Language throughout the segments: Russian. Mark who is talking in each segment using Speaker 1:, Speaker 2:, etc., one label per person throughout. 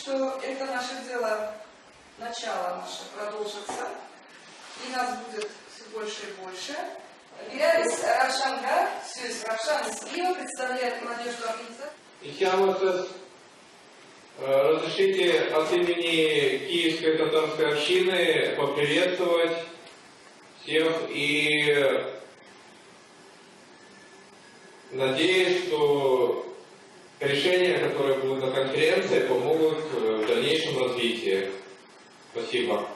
Speaker 1: что это наше дело, начало наше продолжится, и нас будет все больше и больше. Вирарис Равшанга, Сюз Равшан из Киева, представляет молодежную организацию.
Speaker 2: Разрешите от имени Киевской татарской общины поприветствовать всех и надеюсь, что решения, которые будут на конференции, помогут в дальнейшем развитии. Спасибо.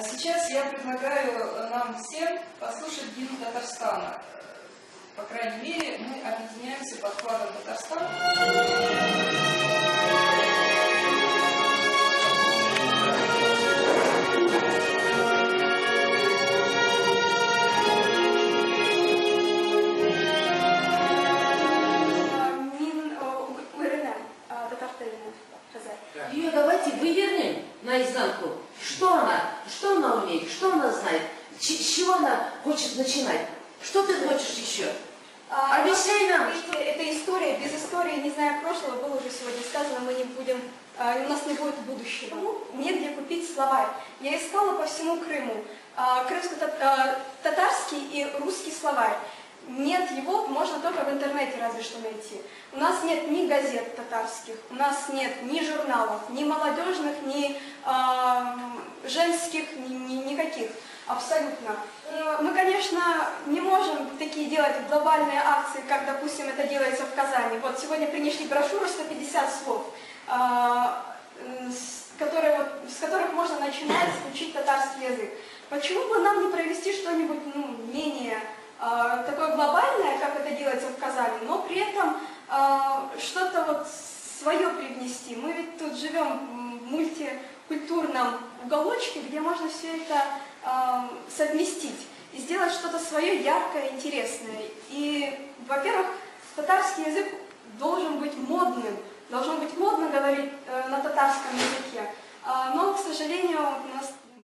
Speaker 1: Сейчас я предлагаю нам всем послушать гимн Татарстана. По крайней мере, мы объединяемся под флагом Татарстана.
Speaker 3: Ее давайте вывернем наизнанку. Что она умеет, что она знает, с чего она хочет начинать. Что ты хочешь еще? Объясняй нам.
Speaker 4: Видите, это история, без истории, не зная прошлого, было уже сегодня сказано, мы не будем, у нас не будет будущего. Нет где купить словарь. Я искала по всему Крыму. Крымско-татарский и русский словарь. Нет его, можно только в интернете разве что найти. У нас нет ни газет татарских, у нас нет ни журналов, ни молодежных, ни женских, никаких. Абсолютно. Мы, конечно, не можем такие делать глобальные акции, как, допустим, это делается в Казани. Вот сегодня принесли брошюру 150 слов, с которых можно начинать учить татарский язык. Почему бы нам не провести что-нибудь менее такое глобальное, как это делается в Казани, но при этом что-то вот свое привнести. Мы ведь тут живем в мультикультурном уголочке, где можно все это совместить и сделать что-то свое яркое, интересное. И, во-первых, татарский язык должен быть модным, должно быть модно говорить на татарском языке.